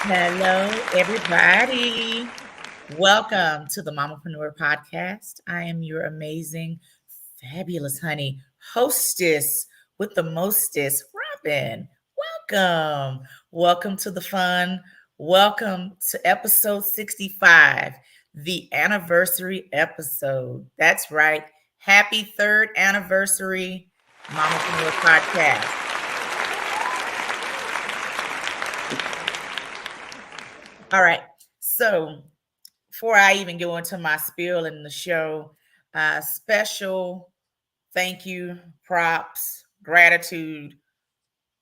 Hello, everybody. Welcome to the Mamapreneur podcast. I am your amazing, fabulous honey hostess with the mostest, Robin. Welcome. Welcome to the fun. Welcome to episode 65, the anniversary episode. That's right. Happy third anniversary, Mamapreneur podcast. All right. So before I even go into my spiel in the show, special thank you, props, gratitude,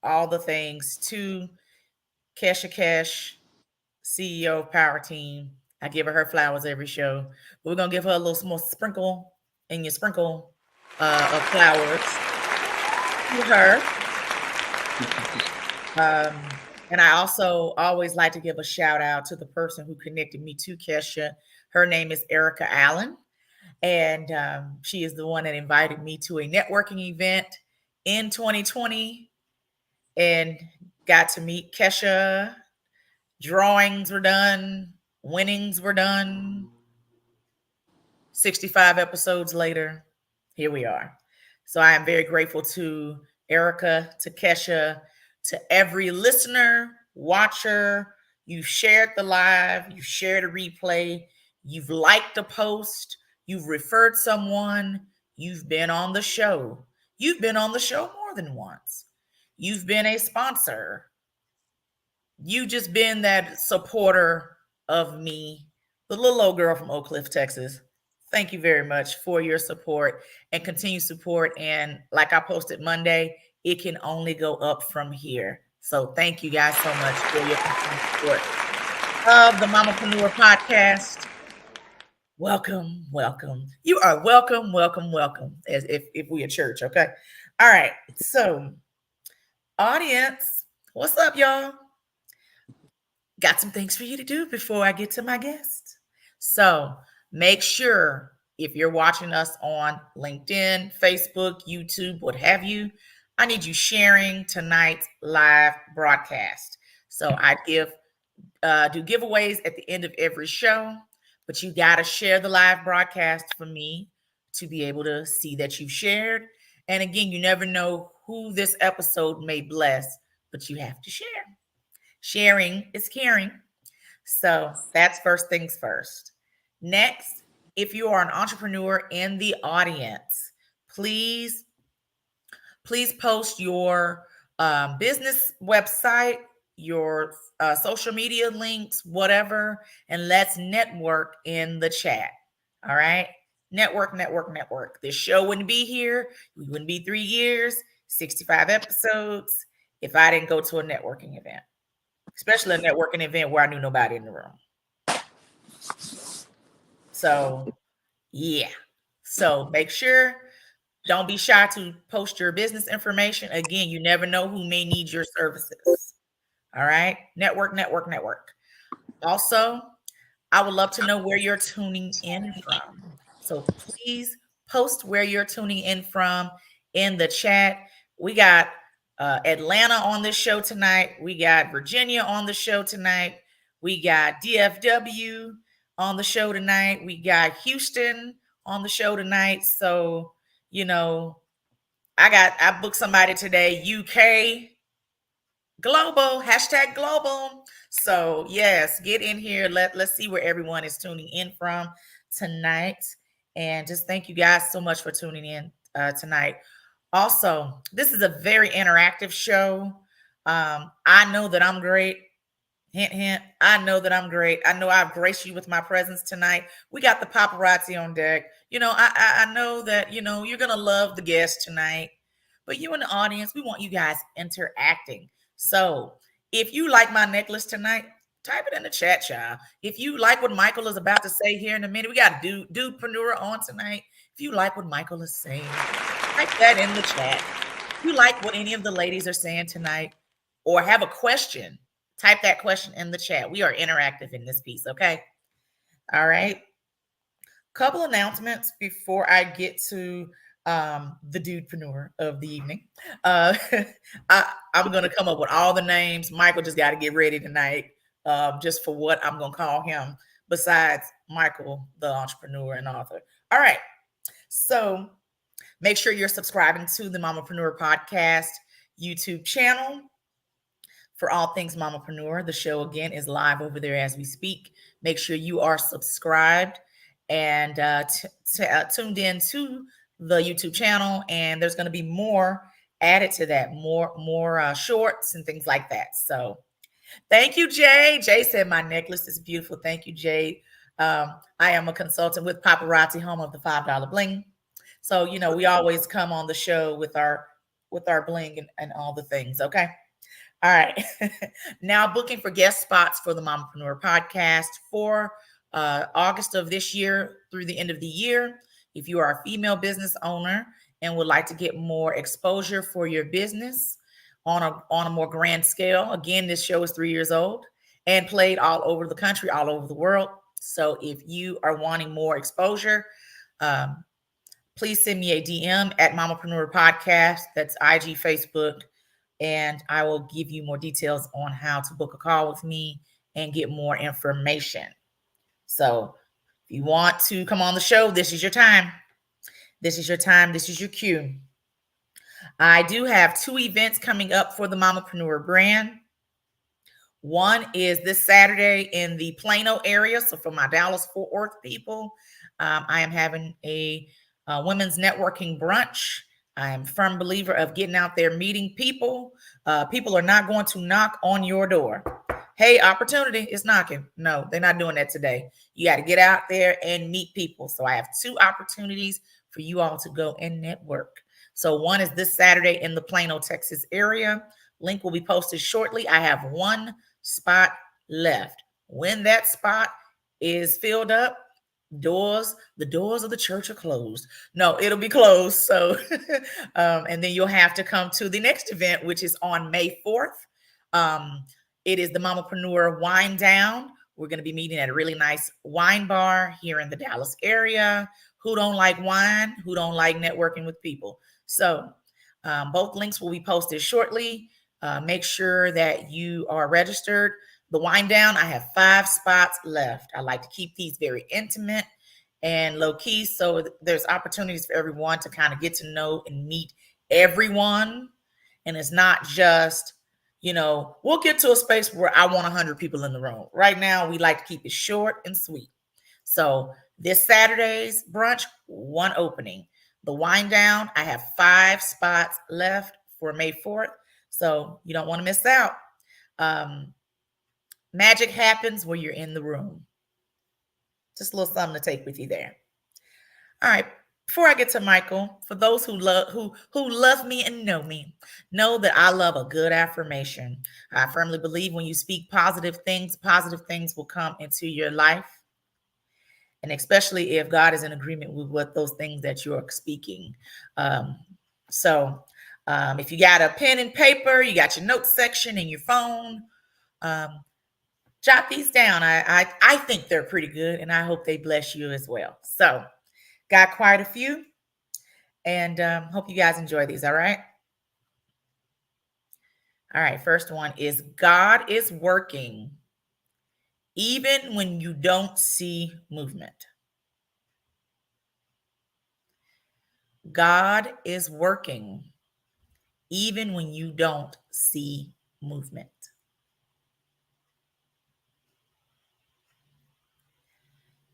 all the things to Kesha Kesh, CEO of Power Team. I give her flowers every show. But we're gonna give her a little more sprinkle in your sprinkle of flowers to her. And I also always like to give a shout out to the person who connected me to Kesha. Her name is Erica Allen. And she is the one that invited me to a networking event in 2020 and got to meet Kesha. Drawings were done, winnings were done. 65 episodes later, here we are. So I am very grateful to Erica, to Kesha, to every listener, watcher. You've shared the live, you've shared a replay, you've liked a post, you've referred someone, you've been on the show. You've been on the show more than once. You've been a sponsor. You just been that supporter of me, the little old girl from Oak Cliff, Texas. Thank you very much for your support and continued support. And like I posted Monday, it can only go up from here. So thank you guys so much for your continued support of the Mamapreneur podcast. Welcome, welcome. You are welcome, welcome, welcome. As if we a church, okay? All right. So, audience, what's up, y'all? Got some things for you to do before I get to my guest. So make sure if you're watching us on LinkedIn, Facebook, YouTube, what have you, I need you sharing tonight's live broadcast. So I do giveaways at the end of every show, but you got to share the live broadcast for me to be able to see that you've shared. And again, you never know who this episode may bless, but you have to share. Sharing is caring. So that's first things first. Next, if you are an entrepreneur in the audience, please, please post your business website, your social media links, whatever, and let's network in the chat. All right. Network, network, network. This show wouldn't be here. We wouldn't be 3 years, 65 episodes if I didn't go to a networking event, especially a networking event where I knew nobody in the room. So, yeah. So make sure, don't be shy to post your business information. Again, you never know who may need your services. All right. Network, network, network. Also, I would love to know where you're tuning in from. So please post where you're tuning in from in the chat. We got Atlanta on this show tonight. We got Virginia on the show tonight. We got DFW on the show tonight. We got Houston on the show tonight. So, you know, I booked somebody today, UK, global, hashtag global. So yes, get in here. Let's see where everyone is tuning in from tonight. And just thank you guys so much for tuning in tonight. Also, this is a very interactive show. I know that I'm great. Hint, hint. I know that I'm great. I know I've graced you with my presence tonight. We got the paparazzi on deck. I know that you're gonna love the guest tonight. But you in the audience, we want you guys interacting. So if you like my necklace tonight, type it in the chat, child. If you like what Michael is about to say here in a minute, we got Dudepreneur on tonight. If you like what Michael is saying, type that in the chat. If you like what any of the ladies are saying tonight, or have a question, type that question in the chat. We are interactive in this piece, okay? All right. Couple announcements before I get to the dudepreneur of the evening. I'm going to come up with all the names. Michael just got to get ready tonight just for what I'm going to call him, besides Michael, the entrepreneur and author. All right. So make sure you're subscribing to the Mamapreneur Podcast YouTube channel for all things Mamapreneur. The show, again, is live over there as we speak. Make sure you are subscribed and tuned in to the YouTube channel. And there's going to be more added to that, more shorts and things like that. So thank you, Jay. Jay said my necklace is beautiful. Thank you, Jay. I am a consultant with Paparazzi, home of the $5 bling. So, we always come on the show with our bling and all the things. Okay. All right. Now booking for guest spots for the Mamapreneur podcast for August of this year through the end of the year. If you are a female business owner and would like to get more exposure for your business on a more grand scale, again, this show is 3 years old and played all over the country, all over the world. So if you are wanting more exposure, please send me a DM at Mamapreneur Podcast. That's IG, Facebook, and I will give you more details on how to book a call with me and get more information. So if you want to come on the show, this is your time. This is your time. This is your cue. I do have 2 events coming up for the Mamapreneur brand. One is this Saturday in the Plano area. So for my Dallas-Fort Worth people, I am having a women's networking brunch. I am a firm believer of getting out there, meeting people. People are not going to knock on your door. Hey, opportunity is knocking. No, they're not doing that today. You got to get out there and meet people. So I have 2 opportunities for you all to go and network. So one is this Saturday in the Plano, Texas area. Link will be posted shortly. I have 1 spot left. When that spot is filled up, the doors of the church are closed. No, it'll be closed. So, and then you'll have to come to the next event, which is on May 4th. It is the Mamapreneur Wine Down. We're going to be meeting at a really nice wine bar here in the Dallas area. Who don't like wine? Who don't like networking with people? So both links will be posted shortly. Make sure that you are registered. The Wine Down, I have 5 spots left. I like to keep these very intimate and low key. So there's opportunities for everyone to kind of get to know and meet everyone. And it's not just, we'll get to a space where I want 100 people in the room. Right now, we like to keep it short and sweet. So this Saturday's brunch, 1 opening. The Wine Down, I have 5 spots left for May 4th. So you don't want to miss out. Magic happens when you're in the room. Just a little something to take with you there. All right. Before I get to Michael, for those who love me and know that I love a good affirmation. I firmly believe when you speak positive things will come into your life. And especially if God is in agreement with what those things that you're speaking. So if you got a pen and paper, you got your notes section in your phone, jot these down. I think they're pretty good, and I hope they bless you as well. So got quite a few, and hope you guys enjoy these. All right. All right. First one is God is working even when you don't see movement. God is working even when you don't see movement.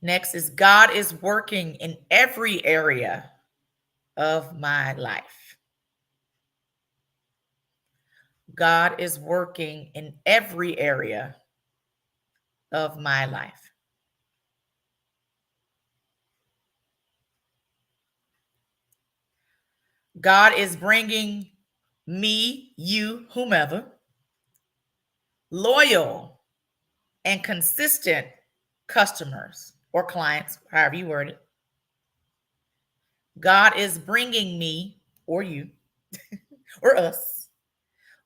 Next is God is working in every area of my life. God is working in every area of my life. God is bringing me, you, whomever, loyal and consistent customers or clients, however you word it. God is bringing me or you or us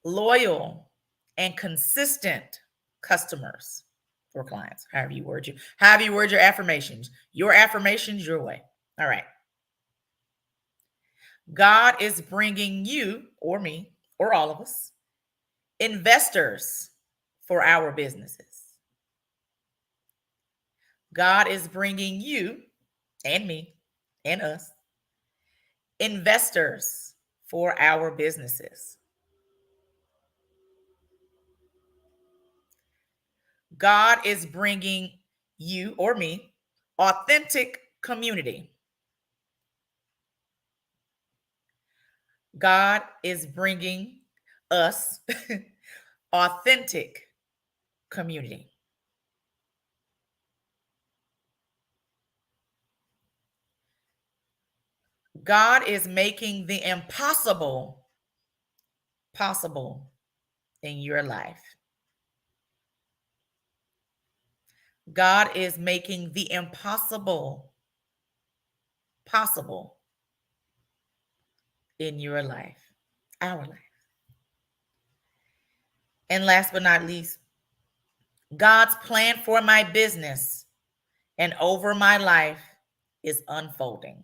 loyal and consistent customers or clients, however you word your affirmations. Your affirmations your way. All right. God is bringing you or me or all of us investors for our businesses. God is bringing you and me and us investors for our businesses. God is bringing you or me authentic community. God is bringing us authentic community. God is making the impossible possible in your life. God is making the impossible possible in your life, our life. And last but not least, God's plan for my business and over my life is unfolding.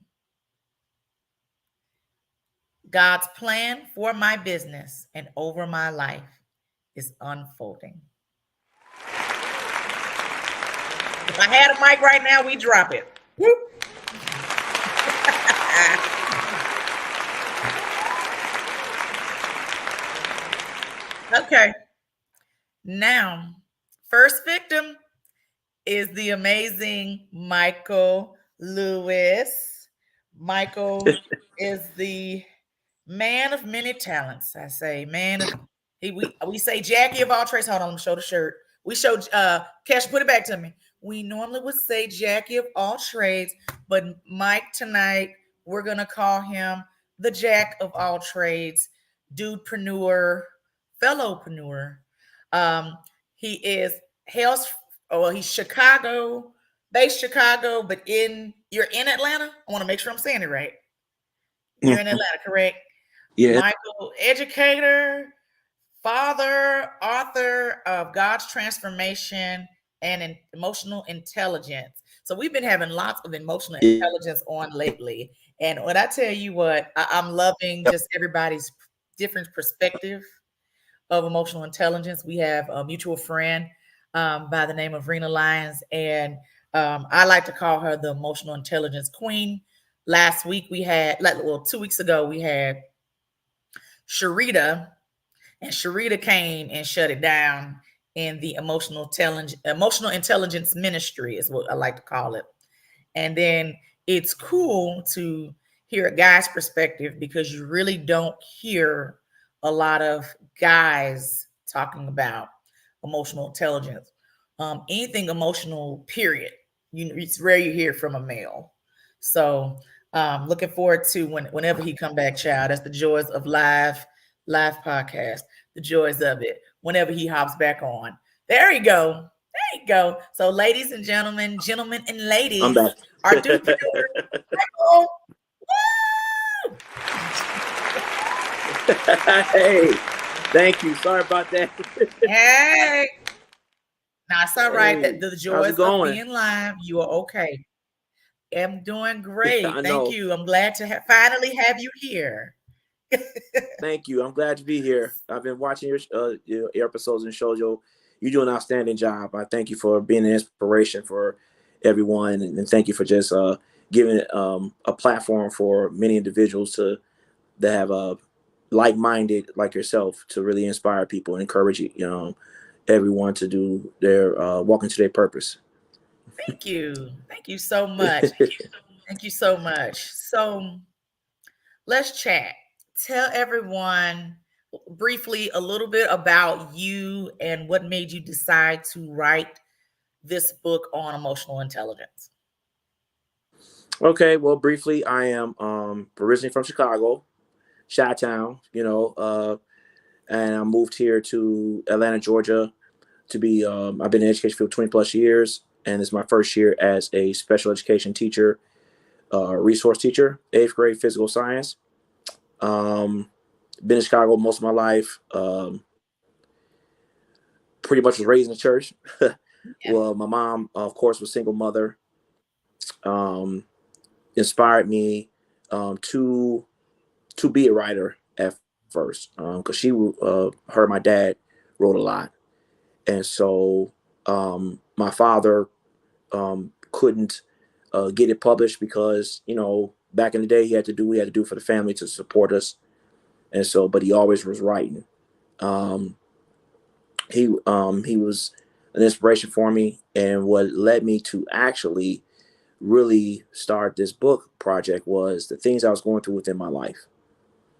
God's plan for my business and over my life is unfolding. If I had a mic right now, we drop it. Whoop. Okay. Now, first victim is the amazing Michael Lewis. Michael is the man of many talents. I say, man of we say Jackie of all trades. Hold on, let me show the shirt. We show Cash, put it back to me. We normally would say Jackie of all trades, but Mike tonight, we're gonna call him the Jack of all trades, dudepreneur, fellowpreneur. Um, he is Hell's he's Chicago, based Chicago, but you're in Atlanta. I want to make sure I'm saying it right. You're in Atlanta, correct? Yeah. Michael, educator, father, author of God's Transformation and Emotional Intelligence. So we've been having lots of emotional intelligence on lately. And when I tell you what, I'm loving just everybody's different perspective of emotional intelligence. We have a mutual friend by the name of Rena Lyons, and I like to call her the emotional intelligence queen. Last week we had, 2 weeks ago, we had Sharita, and Sharita came and shut it down in the emotional intelligence ministry is what I like to call it. And then it's cool to hear a guy's perspective because you really don't hear a lot of guys talking about emotional intelligence. Anything emotional, period. It's rare you hear from a male. So looking forward to whenever he come back, child. That's the joys of live podcast, the joys of it. Whenever he hops back on. There you go. There you go. So, ladies and gentlemen, and I'm ladies, back. our dudepreneur, Michael. Woo! Hey, thank you. Sorry about that. Hey. Now, it's all right. Hey, The how's joys it of going? being live. You are okay. I'm doing great. I Thank know. you. I'm glad to finally have you here. Thank you. I'm glad to be here. I've been watching your episodes and shows. You do an outstanding job. I thank you for being an inspiration for everyone, and thank you for just giving a platform for many individuals to have a like-minded like yourself to really inspire people and encourage everyone to do their walk into their purpose. Thank you. Thank you so much. Thank you so much. So let's chat. Tell everyone briefly a little bit about you and what made you decide to write this book on emotional intelligence. Okay, well, briefly, I am originally from Chicago, Chi-Town, and I moved here to Atlanta, Georgia to be, I've been in the education field 20 plus years, and this is my first year as a special education teacher, resource teacher, 8th grade physical science. Um, been in Chicago most of my life. Pretty much was raised in the church. Yeah. Well, my mom, of course, was a single mother. Um, Inspired me to be a writer at first because she heard my dad wrote a lot, and so my father couldn't get it published because, back in the day, he had to do for the family to support us. And so, but he always was writing. Um, he was an inspiration for me, and what led me to actually really start this book project was the things I was going through within my life.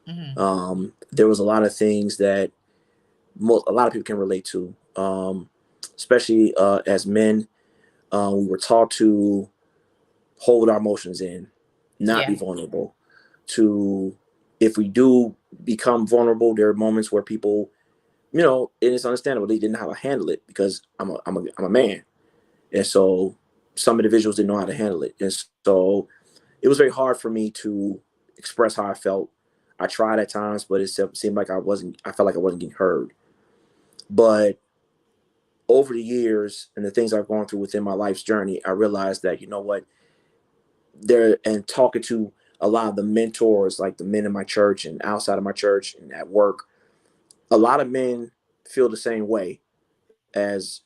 Mm-hmm. There was a lot of things that a lot of people can relate to, especially as men. We were taught to hold our emotions in, not be Yeah. vulnerable. To If we do become vulnerable, there are moments where people, and it's understandable they didn't know how to handle it because I'm a man, and so some individuals didn't know how to handle it, and so it was very hard for me to express how I felt. I tried at times, but it seemed like I felt like I wasn't getting heard. But over the years and the things I've gone through within my life's journey, I realized that, you know what, there, and talking to a lot of the mentors, like the men in my church and outside of my church and at work, a lot of men feel the same way as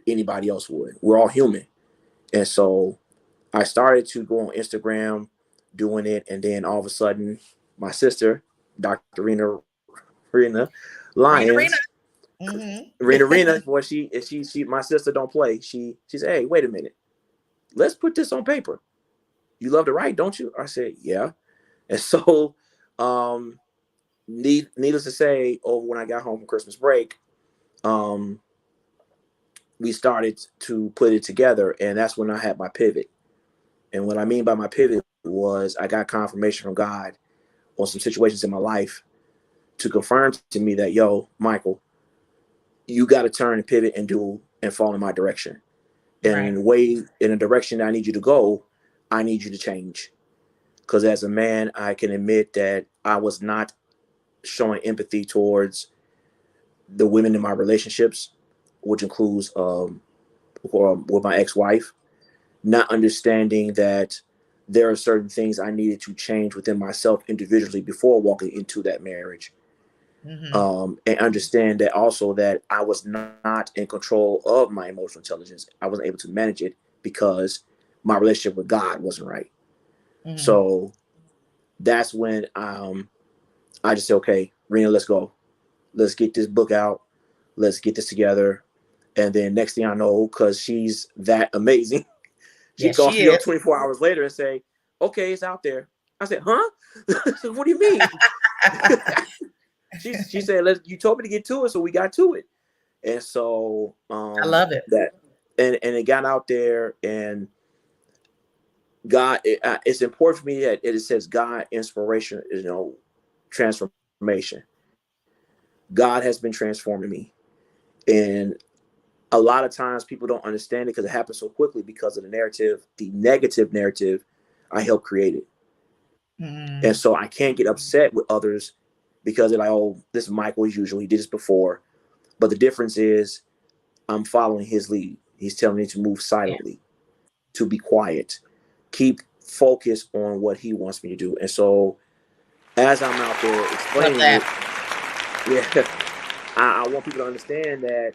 anybody else would. We're all human. And so I started to go on Instagram doing it. And then all of a sudden, my sister, Dr. Rena Rena, Lyons, Rena. Mm-hmm. Rena, boy, my sister don't play. She said, hey, wait a minute. Let's put this on paper. You love to write, don't you? I said, yeah. And so, um, needless to say, over when I got home from Christmas break, um, we started to put it together, and that's when I had my pivot. And what I mean by my pivot was I got confirmation from God on some situations in my life to confirm to me that, yo, Michael, you got to turn and pivot and fall in my direction. And Right. in a direction that I need you to go, I need you to change. Because as a man, I can admit that I was not showing empathy towards the women in my relationships, which includes with my ex-wife, not understanding that there are certain things I needed to change within myself individually before walking into that marriage. Mm-hmm. And understand that also that I was not in control of my emotional intelligence. I wasn't able to manage it because my relationship with God wasn't right. Mm-hmm. So that's when I just said, okay, Rena, let's go. Let's get this book out. Let's get this together. And then next thing I know, because she's that amazing, she Yes, calls she me up is. 24 hours later and say, okay, it's out there. I said, huh? What do you mean? She said, you told me to get to it, so we got to it. And so I love it. that and it got out there, and God, it's important for me that it says God inspiration, transformation. God has been transforming me, and a lot of times people don't understand it because it happens so quickly because of the negative narrative I helped create it. And Mm-hmm. so I can't get upset with others because they're like, oh, this is Michael as usual. He did this before. But the difference is I'm following his lead. He's telling me to move Yeah. silently, to be quiet, keep focus on what he wants me to do. And so as I'm out there Love explaining that. it, yeah, I want people to understand that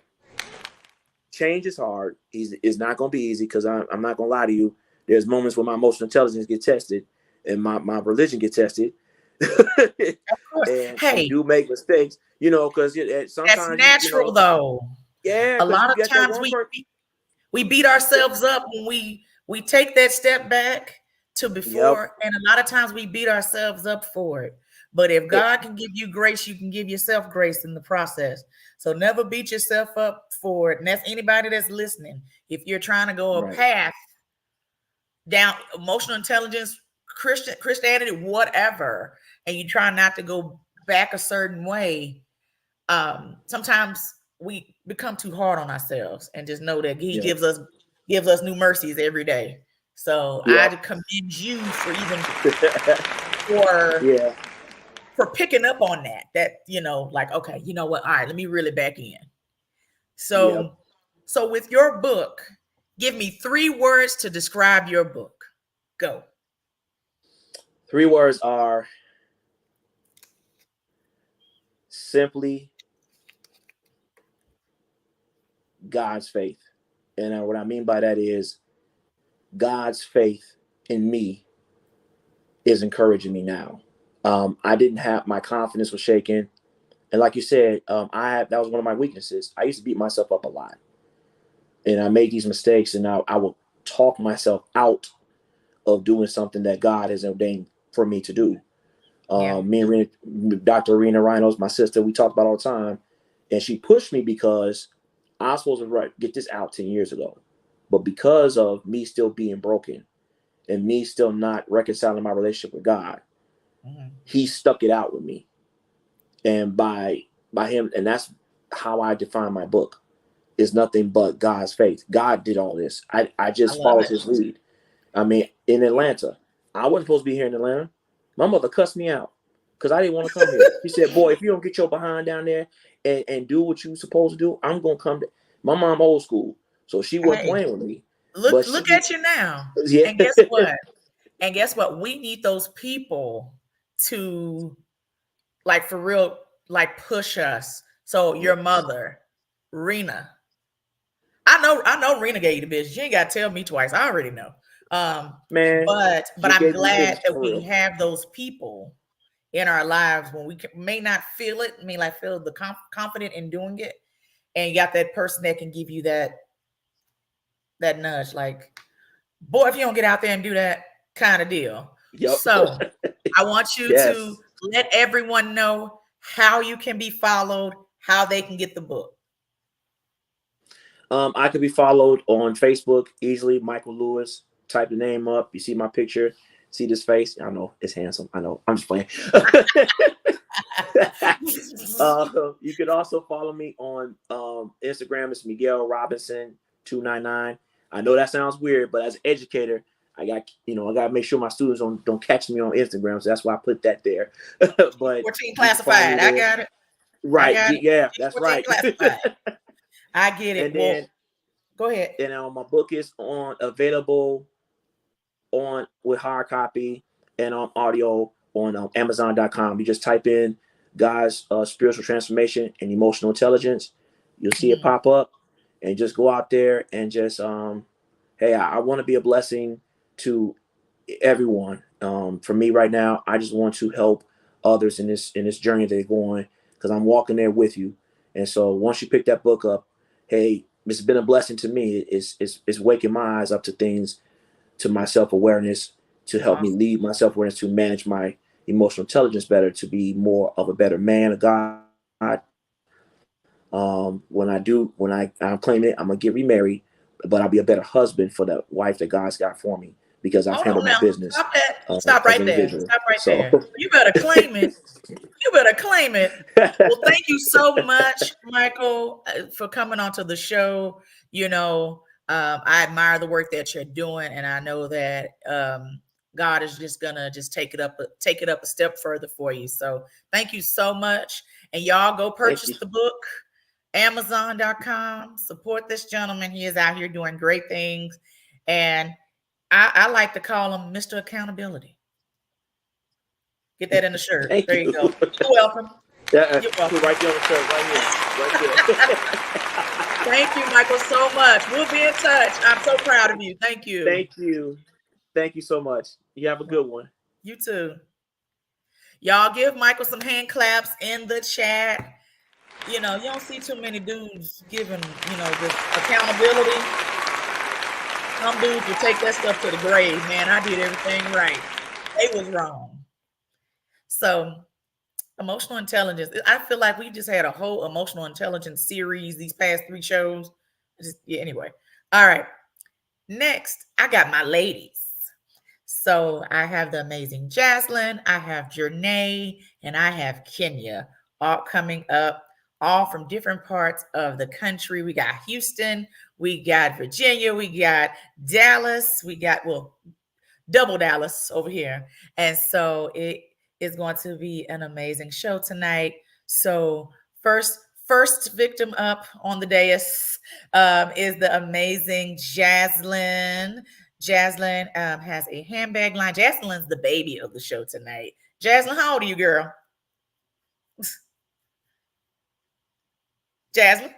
change is hard. It's not going to be easy because I'm not going to lie to you. There's moments when my emotional intelligence get tested and my religion get tested. Of course. and we Hey, do make mistakes, because that's sometimes natural though. yeah, A because lot you of get that times one person. we beat ourselves up when we take that step back to Yep. before, and a lot of times we beat ourselves up for it. But if It, God can give you grace, you can give yourself grace in the process. So never beat yourself up for it. And that's anybody that's listening. If you're trying to go a right. path down emotional intelligence, Christianity, whatever, and you try not to go back a certain way, sometimes we become too hard on ourselves, and just know that he Yeah. gives us new mercies every day. So I Yep. commend you for even for Yeah. for picking up on that like, okay, you know what, all right, let me really back in. Yep. So with your book, give me 3 words to describe your book. Go. 3 words are simply God's faith. And what I mean by that is God's faith in me is encouraging me now. I didn't have, my confidence was shaken, and like you said, that was one of my weaknesses. I used to beat myself up a lot, and I made these mistakes, and I would talk myself out of doing something that God has ordained for me to do. Yeah. Me and Dr. Arena Rhinos, my sister, we talked about all the time, and she pushed me because I was supposed to get this out 10 years ago, but because of me still being broken and me still not reconciling my relationship with God, he stuck it out with me, and by him, and that's how I define my book, is nothing but God's faith. God did all this. I I just love followed it. his lead. I mean, in Atlanta, I wasn't supposed to be here in Atlanta. My mother cussed me out because I didn't want to come here. She said, "Boy, if you don't get your behind down there and do what you supposed to do, I'm gonna come." My mom old school, so she wasn't Hey, playing with me. look But look she, at you now. yeah, And guess what? And guess what? We need those people to, like, for real, like, push us. So your yes, mother, Rena. I know Rena gave you the business. You ain't gotta tell me twice. I already know. Um, man, but she I'm gave me the glad business that for we real. have those people in our lives when we may not feel it, may like feel the confident in doing it, and you got that person that can give you that nudge, like, boy, if you don't get out there and do that, kind of deal. Yep. So I want you to Yes. let everyone know how you can be followed, how they can get the book. I could be followed on Facebook easily. Michael Lewis. Type the name up. You see my picture. See this face. I know it's handsome. I know. I'm just playing. You could also follow me on Instagram. It's Miguel Robinson 299. I know that sounds weird, but as an educator, I got to make sure my students don't catch me on Instagram. So that's why I put that there. But 14 you can follow me classified. I there. got it. I Right. got it. Yeah, that's 14 right. classified. I get it. And Well, then go ahead. my book is on available on with hard copy and on audio on Amazon.com. You just type in God's spiritual transformation and emotional intelligence. You'll see it Mhm. pop up, and just go out there and just hey, I want to be a blessing to everyone. For me right now, I just want to help others in this journey they're going, because I'm walking there with you. And so once you pick that book up, hey, it's been a blessing to me. It's waking my eyes up to things, to my self awareness, to help me Awesome. lead my self awareness, to manage my emotional intelligence better, to be more of a better man of God. When I'm claiming it, I'm gonna get remarried, but I'll be a better husband for the wife that God's got for me, because I've Hold handled on my now. business Stop that. Stop as right an there. individual. Stop right So there. You better claim it. You better claim it. Well, thank you so much, Michael, for coming onto the show. I admire the work that you're doing, and I know that God is just gonna just take it up a step further for you. So thank you so much, and y'all go thank you. purchase the book, Amazon.com. Support this gentleman; he is out here doing great things, and I like to call him Mr. Accountability. Get that in the shirt. Thank There you. you go. You're welcome. Yeah, You're put welcome. right there on the shirt, right here, right there. Thank you, Michael, so much. We'll be in touch. I'm so proud of you. Thank you. Thank you. Thank you so much. You have a good one. You too. Y'all give Michael some hand claps in the chat. You don't see too many dudes giving, this accountability. Some dudes will take that stuff to the grave, man. I did everything right. They was wrong. So, emotional intelligence. I feel like we just had a whole emotional intelligence series these past 3 shows. Yeah, anyway. All right. Next, I got my ladies. So I have the amazing Jaslyn, I have Jernay, and I have Kenya, all coming up, all from different parts of the country. We got Houston, we got Virginia, we got Dallas, we got, well, double Dallas over here. And so it is going to be an amazing show tonight. So first victim up on the dais is the amazing Jaslyn. Jaslyn has a handbag line. Jaslyn's the baby of the show tonight. Jaslyn, how old are you, girl? Jaslyn,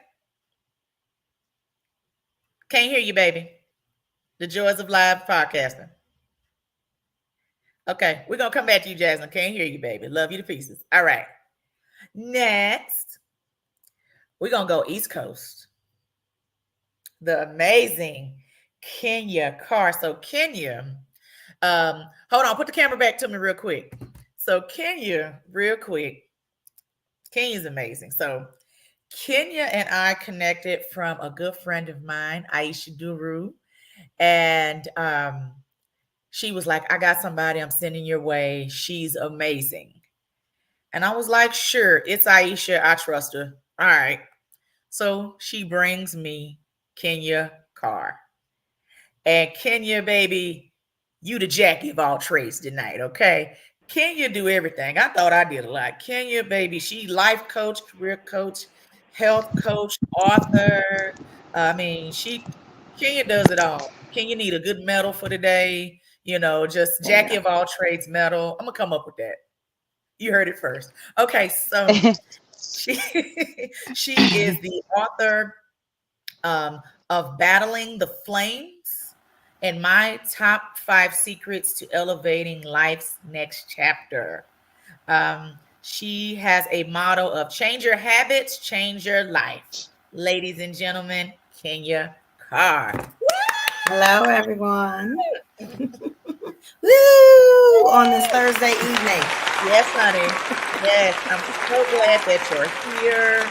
can't hear you, baby. The joys of live podcasting. Okay, we're gonna come back to you, Jasmine. Can't hear you, baby. Love you to pieces. All right. Next, we're gonna go East Coast. The amazing Kenya Carr. So Kenya, hold on, put the camera back to me real quick. So Kenya, real quick. Kenya's amazing. So Kenya and I connected from a good friend of mine, Aisha Duru, and she was like, "I got somebody I'm sending your way. She's amazing." And I was like, "Sure, it's Aisha. I trust her." All right. So she brings me Kenya Carr. And Kenya, baby, you the Jackie of all trades tonight, okay? Kenya do everything. I thought I did a lot. Kenya, baby, she life coach, career coach, health coach, author. I mean, Kenya does it all. Kenya need a good medal for today. Just Jackie of all trades medal. I'm gonna come up with that. You heard it first. Okay, so she she is the author um, of Battling the Flames and my top 5 secrets to elevating life's next chapter. She has a motto of change your habits, change your life. Ladies and gentlemen, Kenya Carr. Hello, everyone. Woo! On this Thursday evening. Yes, honey. Yes, I'm so glad that you're here.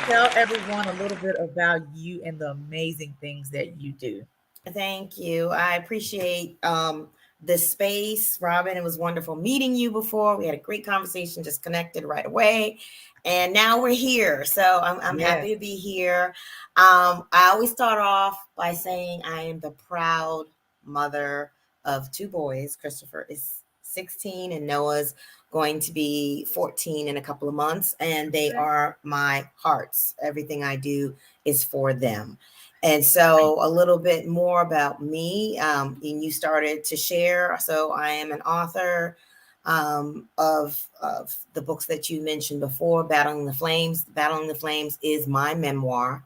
Tell everyone a little bit about you and the amazing things that you do. Thank you. I appreciate this space, Robin. It was wonderful meeting you before. We had a great conversation, just connected right away. And now we're here. So I'm Yes. happy to be here. I always start off by saying I am the proud mother of 2 boys. Christopher is 16 and Noah's going to be 14 in a couple of months. And they are my hearts. Everything I do is for them. And so a little bit more about me, and you started to share. So I am an author of the books that you mentioned before, Battling the Flames. Battling the Flames is my memoir.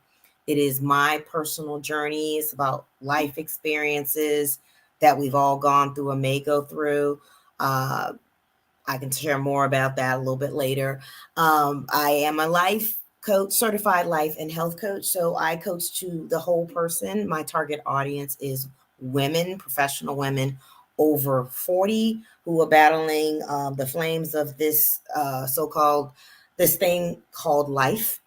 It is my personal journey. It's about life experiences that we've all gone through or may go through. I can share more about that a little bit later. I am a life coach, certified life and health coach. So I coach to the whole person. My target audience is women, professional women over 40 who are battling the flames of this this thing called life,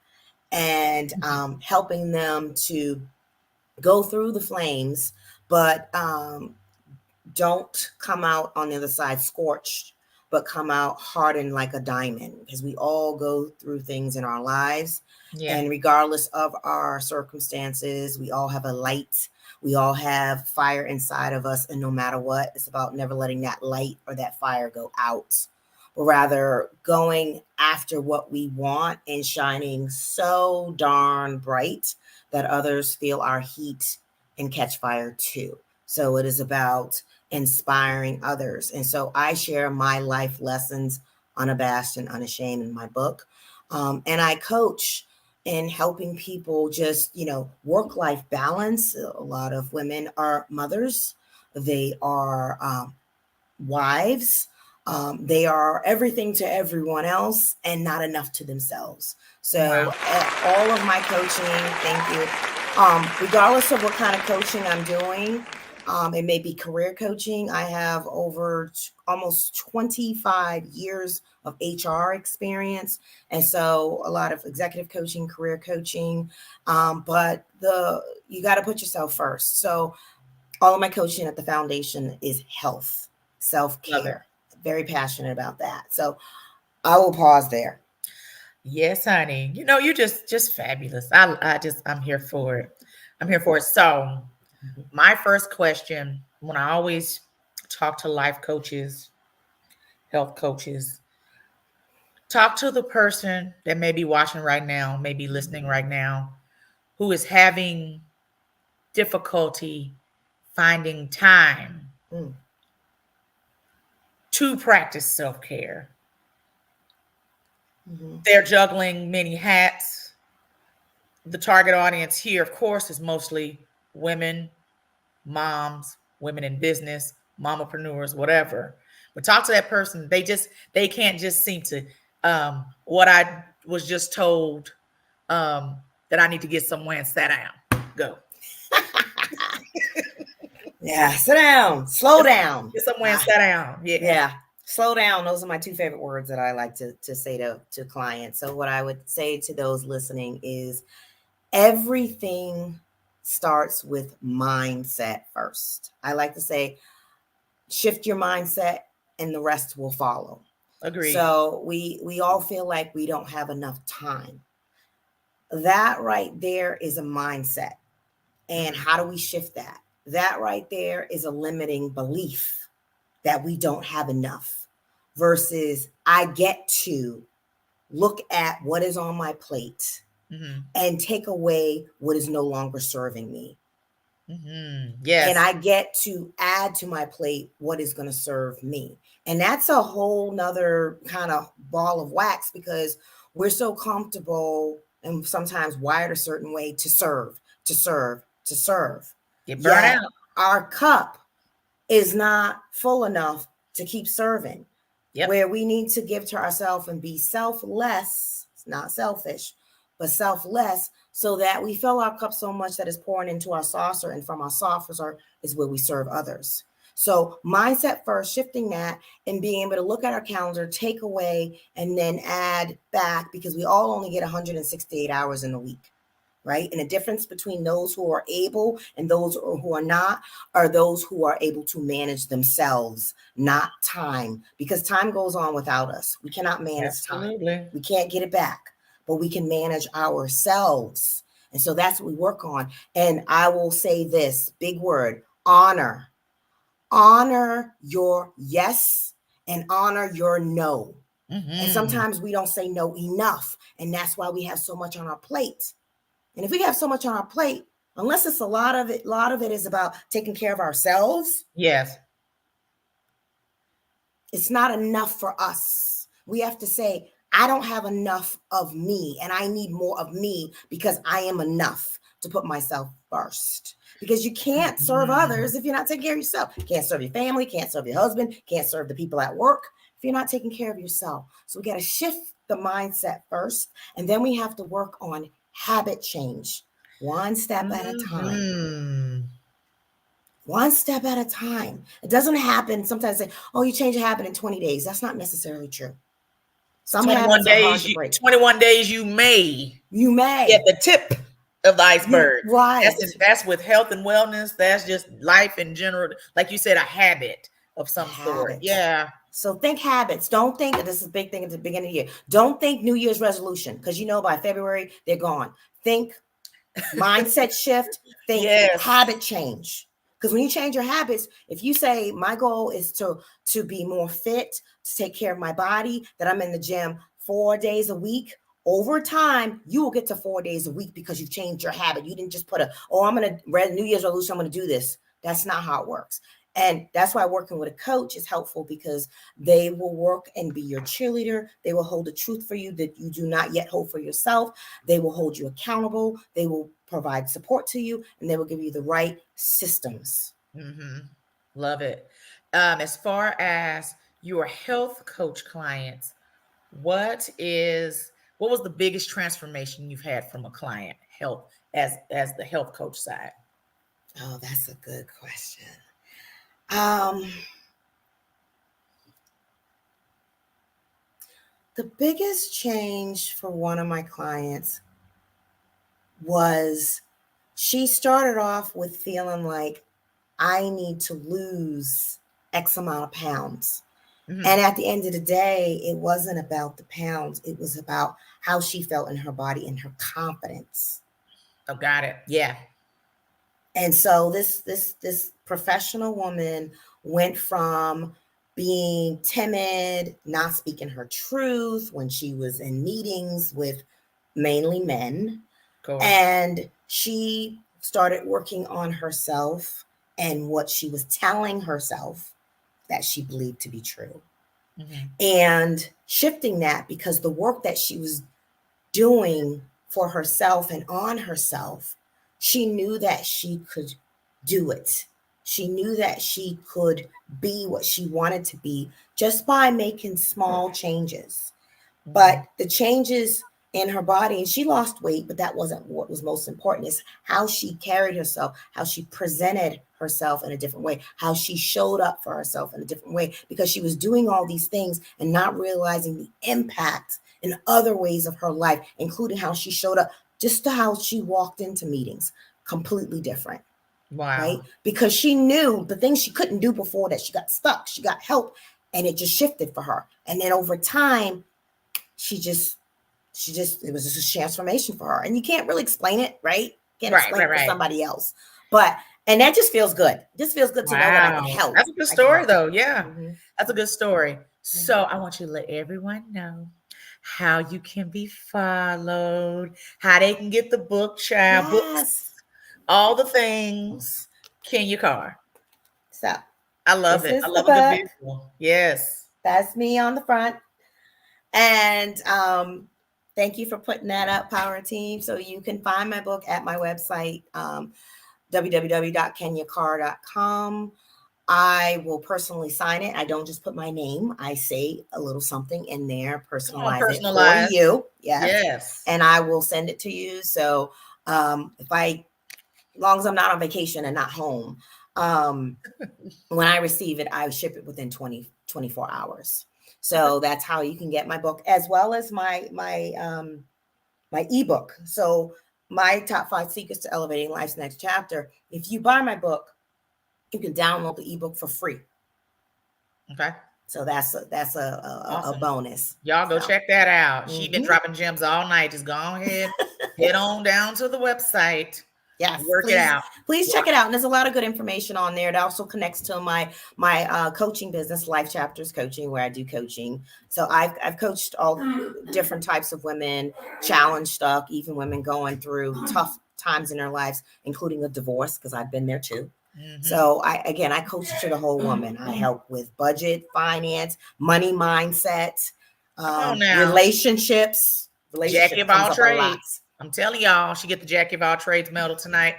and helping them to go through the flames, but don't come out on the other side scorched, but come out hardened like a diamond, because we all go through things in our lives. Yeah. And regardless of our circumstances, we all have a light. We all have fire inside of us. And no matter what, it's about never letting that light or that fire go out, but rather going after what we want and shining so darn bright that others feel our heat and catch fire too. So it is about inspiring others. And so I share my life lessons unabashed and unashamed in my book. And I coach in helping people just, work-life balance. A lot of women are mothers. They are wives. They are everything to everyone else and not enough to themselves. So all of my coaching, thank you. Regardless of what kind of coaching I'm doing, it may be career coaching. I have over almost 25 years of HR experience. And so a lot of executive coaching, career coaching, but you got to put yourself first. So all of my coaching at the foundation is health, self-care. Very passionate about that. So I will pause there. Yes, honey. You're just fabulous. I'm here for it. I'm here for it. So my first question, when I always talk to life coaches, health coaches, talk to the person that may be watching right now, may be listening right now, who is having difficulty finding time to practice self-care. They're juggling many hats. The target audience here, of course, is mostly women moms, women in business, mamapreneurs, whatever. But talk to that person. They can't just seem to what I was just told that I need to get somewhere and sit down. Go. Yeah, sit down, slow down. Get somewhere and sit down. Yeah. Slow down. Those are my two favorite words that I like to say to clients. So what I would say to those listening is everything starts with mindset first. I like to say, shift your mindset and the rest will follow. Agreed. So we all feel like we don't have enough time. That right there is a mindset. And how do we shift that? That right there is a limiting belief that we don't have enough versus I get to look at what is on my plate and take away what is no longer serving me. Yes. And I get to add to my plate what is going to serve me. And that's a whole nother kind of ball of wax because we're so comfortable and sometimes wired a certain way to serve. Get burnt out. Our cup is not full enough to keep serving. Yep. Where we need to give to ourselves and be selfless, it's not selfish, but selfless, so that we fill our cup so much that is pouring into our saucer, and from our saucer is where we serve others. So mindset first, shifting that and being able to look at our calendar, take away, and then add back, because we all only get 168 hours in a week. Right? And the difference between those who are able and those who are not are those who are able to manage themselves, not time, because time goes on without us. We cannot manage time. We can't get it back, but we can manage ourselves. And so that's what we work on. And I will say this big word, honor. Honor your yes and honor your no. And sometimes we don't say no enough. And that's why we have so much on our plate. And if we have so much on our plate, unless it's a lot of it is about taking care of ourselves. Yes. It's not enough for us. We have to say, I don't have enough of me and I need more of me because I am enough to put myself first. Because you can't serve others if you're not taking care of yourself. You can't serve your family, can't serve your husband, can't serve the people at work if you're not taking care of yourself. So we got to shift the mindset first, and then we have to work on habit change, one step at a time. One step at a time. It doesn't happen. Sometimes say, oh, you change a habit in 20 days. That's not necessarily true. Some 21 days, 21 days you may get the tip of the iceberg. Right. That's with health and wellness. That's just life in general. Like you said, a habit of some sort. Yeah. So think habits. Don't think, this is a big thing at the beginning of the year. Don't think New Year's resolution, because you know by February they're gone. Think mindset shift. Think habit change. Because when you change your habits, if you say my goal is to be more fit, to take care of my body, that I'm in the gym 4 days a week, over time, you will get to 4 days a week because you've changed your habit. You didn't just put I'm going to New Year's resolution, I'm going to do this. That's not how it works. And that's why working with a coach is helpful, because they will work and be your cheerleader. They will hold the truth for you that you do not yet hold for yourself. They will hold you accountable. They will provide support to you, and they will give you the right systems. Love it. As far as your health coach clients, what was the biggest transformation you've had from a client health as the health coach side? Oh, that's a good question. The biggest change for one of my clients was she started off with feeling like I need to lose X amount of pounds. And at the end of the day, it wasn't about the pounds. It was about how she felt in her body and her confidence. Oh, got it. Yeah. And so this professional woman went from being timid, not speaking her truth when she was in meetings with mainly men. Cool. And she started working on herself and what she was telling herself that she believed to be true. And shifting that, because the work that she was doing for herself and on herself, she knew that she could do it. She knew that she could be what she wanted to be just by making small changes. But the changes in her body, and she lost weight, but that wasn't what was most important. Is how she carried herself, how she presented herself in a different way, how she showed up for herself in a different way, because she was doing all these things and not realizing the impact in other ways of her life, including how she showed up, just to how she walked into meetings, completely different. Wow. Right? Because she knew the things she couldn't do before, that she got stuck, she got help, and it just shifted for her. And then over time, she just it was just a transformation for her. And you can't really explain it, right? Can't explain it for somebody else. But and that just feels good. It just feels good to know that I can help. That's a good story though. Yeah. That's a good story. So I want you to let everyone know how you can be followed, how they can get the book, child, books, all the things. Kenya Carr. So I love it. I love a good visual. Yes. That's me on the front. And thank you for putting that up, Power Team. So you can find my book at my website, www.kenyacarr.com. I will personally sign it. I don't just put my name. I say a little something in there, personalize it for you. Yes. And I will send it to you. So as long as I'm not on vacation and not home, when I receive it, I ship it within 24 hours. So that's how you can get my book, as well as my ebook. So my top 5 secrets to elevating life's next chapter. If you buy my book, you can download the ebook for free. Okay. So that's a bonus. Y'all go check that out. She's been dropping gems all night. Just go ahead, head on down to the website. Yes, work it out. Please check it out. And there's a lot of good information on there. It also connects to my coaching business, Life Chapters Coaching, where I do coaching. So I've coached all different types of women, challenge stuff, even women going through tough times in their lives, including a divorce, because I've been there too. So I coach to the whole woman. I help with budget, finance, money mindset, relationships. Jackie of all trades. I'm telling y'all, she get the Jackie of all trades medal tonight.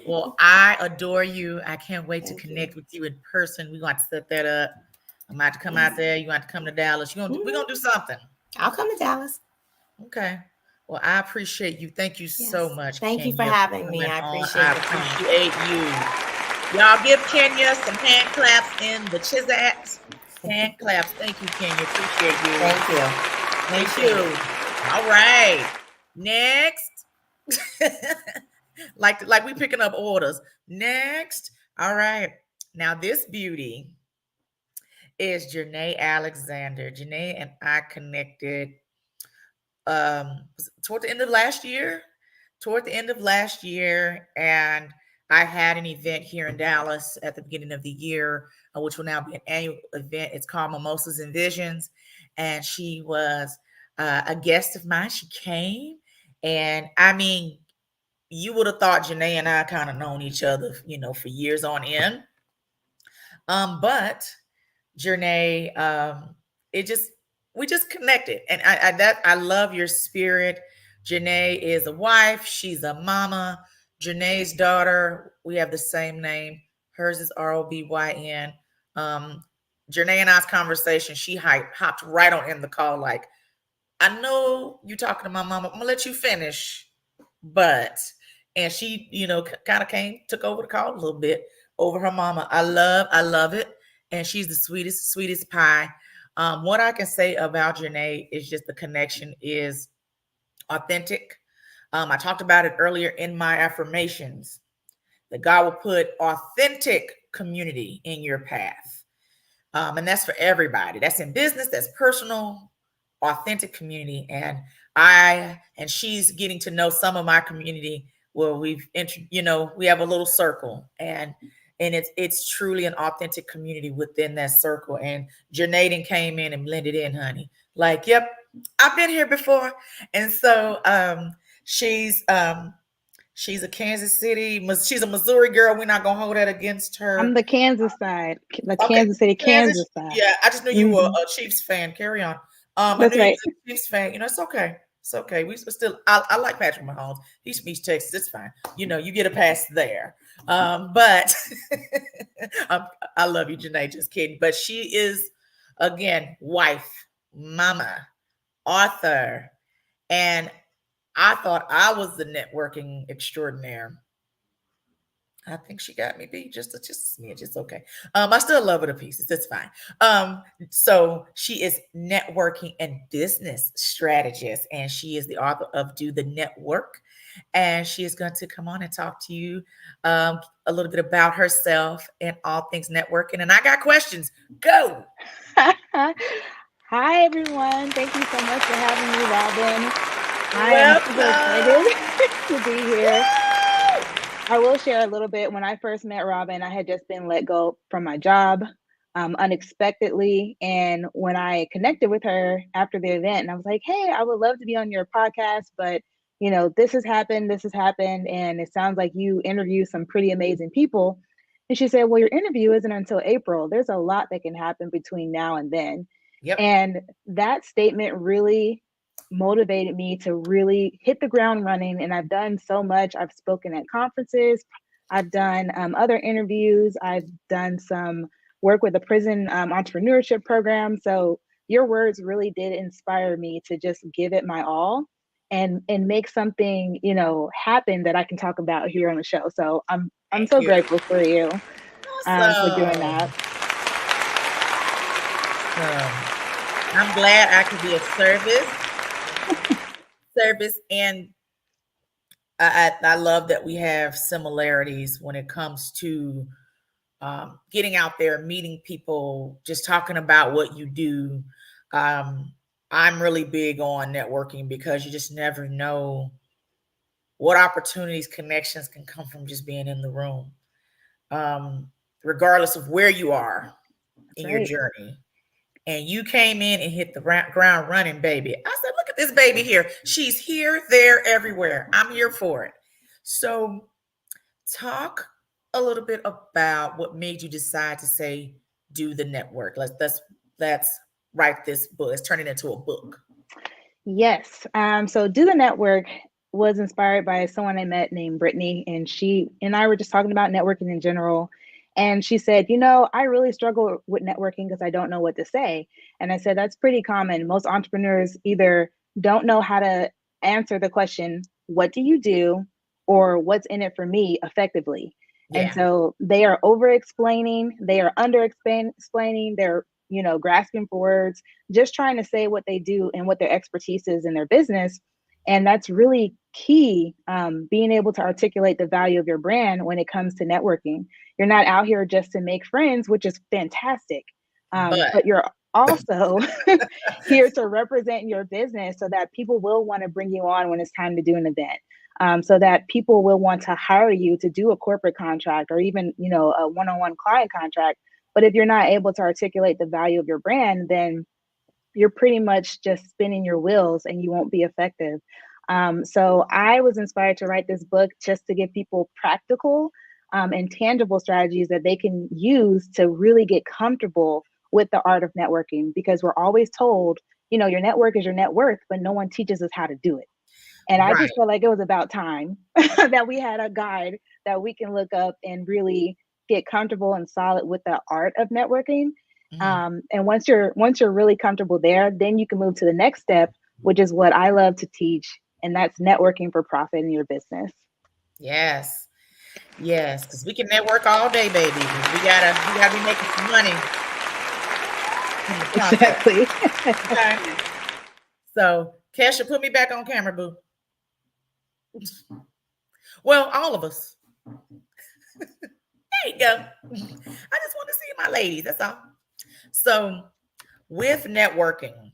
Well, I adore you. I can't wait to connect with you in person. We're going to set that up. I'm about to come out there. You want to come to Dallas. We're going to do something. I'll come to Dallas. Okay. Well, I appreciate you. Thank you so much. Thank you for having me. I appreciate you. Y'all give Kenya some hand claps in the Chizat. Hand claps. Thank you, Kenya. Appreciate you. Thank you. All right. Next. like we picking up orders. Next. All right. Now this beauty is Janae Alexander. Janae and I connected toward the end of last year. And I had an event here in Dallas at the beginning of the year, which will now be an annual event. It's called Mimosas and Visions. And she was a guest of mine. She came. And I mean, you would have thought Janae and I kind of known each other, for years on end. But Janae, we just connected. And I love your spirit. Janae is a wife. She's a mama. Janae's daughter, we have the same name. Hers is Robyn. Janae and I's conversation, she hopped right on in the call like, I know you talking to my mama. I'm gonna let you finish, and she, kind of took over the call a little bit over her mama. I love it, and she's the sweetest pie. What I can say about Janae is just the connection is authentic. I talked about it earlier in my affirmations that God will put authentic community in your path, and that's for everybody. That's in business. That's personal. Authentic community, and she's getting to know some of my community where we have a little circle, and it's truly an authentic community within that circle. And Janae came in and blended in, honey. Like, yep, I've been here before. And so she's a Kansas City, she's a Missouri girl. We're not gonna hold that against her. I'm the Kansas side, Kansas City, Kansas side. Yeah, I just knew you were a Chiefs fan. Carry on. That's right. Chiefs fan. It's okay. It's okay. We still. I like Patrick Mahomes. He speaks Texas. It's fine. You get a pass there. But I love you, Janae. Just kidding. But she is, again, wife, mama, author. And I thought I was the networking extraordinaire. I think she got me beat just a smidge. It's okay. I still love her to pieces. It's fine. So she is networking and business strategist, and she is the author of Do the Network. And she is going to come on and talk to you a little bit about herself and all things networking. And I got questions. Go. Hi, everyone. Thank you so much for having me, Robin. I am super Welcome. excited to be here. I will share a little bit. When I first met Robin, I had just been let go from my job unexpectedly. And when I connected with her after the event, and I was like, hey, I would love to be on your podcast, but this has happened, and it sounds like you interview some pretty amazing people. And she said, well, your interview isn't until April. There's a lot that can happen between now and then. Yep. And that statement really motivated me to really hit the ground running. And I've done so much. I've spoken at conferences. I've done other interviews. I've done some work with a prison entrepreneurship program. So your words really did inspire me to just give it my all and make something, happen that I can talk about here on the show. So I'm so grateful for you for doing that. I'm glad I could be of service, and I love that we have similarities when it comes to getting out there, meeting people, just talking about what you do. I'm really big on networking because you just never know what opportunities, connections can come from just being in the room, regardless of where you are in your journey. And you came in and hit the ground running, baby. I said, look at this baby here. She's here, there, everywhere. I'm here for it. So talk a little bit about what made you decide to say, do the network. Let's write this book. Let's turn it into a book. Yes. So Do the Network was inspired by someone I met named Brittany, and she and I were just talking about networking in general. And she said, I really struggle with networking because I don't know what to say. And I said, that's pretty common. Most entrepreneurs either don't know how to answer the question, what do you do? Or what's in it for me effectively. Yeah. And so they are over explaining, they are under explaining, they're grasping for words, just trying to say what they do and what their expertise is in their business. And that's really key, being able to articulate the value of your brand when it comes to networking. You're not out here just to make friends, which is fantastic. But you're also here to represent your business so that people will want to bring you on when it's time to do an event. So that people will want to hire you to do a corporate contract or even, a one-on-one client contract. But if you're not able to articulate the value of your brand, then you're pretty much just spinning your wheels and you won't be effective. So I was inspired to write this book just to give people practical and tangible strategies that they can use to really get comfortable with the art of networking, because we're always told, your network is your net worth, but no one teaches us how to do it. And I just felt like it was about time that we had a guide that we can look up and really get comfortable and solid with the art of networking. And once you're really comfortable there, then you can move to the next step, which is what I love to teach, and that's networking for profit in your business. Yes, because we can network all day, baby. We gotta be making some money. Exactly. Okay. So, Kesha, put me back on camera, boo. Well, all of us. There you go. I just want to see my ladies. That's all. So, with networking,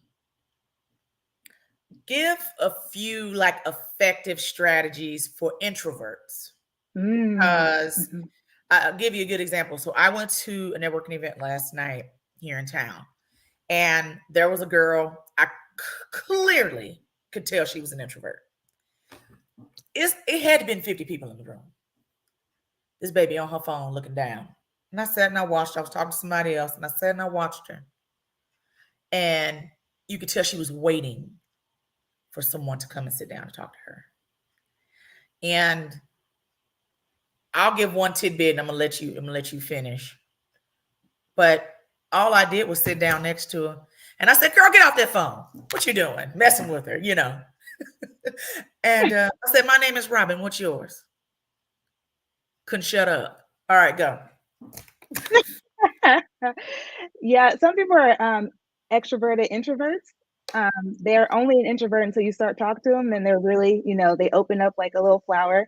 give a few effective strategies for introverts. Because I'll give you a good example. So I went to a networking event last night here in town, and there was a girl. I clearly could tell she was an introvert. It had to been 50 people in the room. This baby on her phone looking down. And I sat and I watched. I was talking to somebody else, and I sat and I watched her. And you could tell she was waiting for someone to come and sit down and talk to her. And I'll give one tidbit and I'm gonna let you finish. But all I did was sit down next to her and I said, girl, get off that phone. What you doing? Messing with her, you know. And I said, my name is Robin. What's yours? Couldn't shut up. All right, go. Yeah, some people are extroverted introverts. They're only an introvert until you start talking to them, and they're really, they open up like a little flower.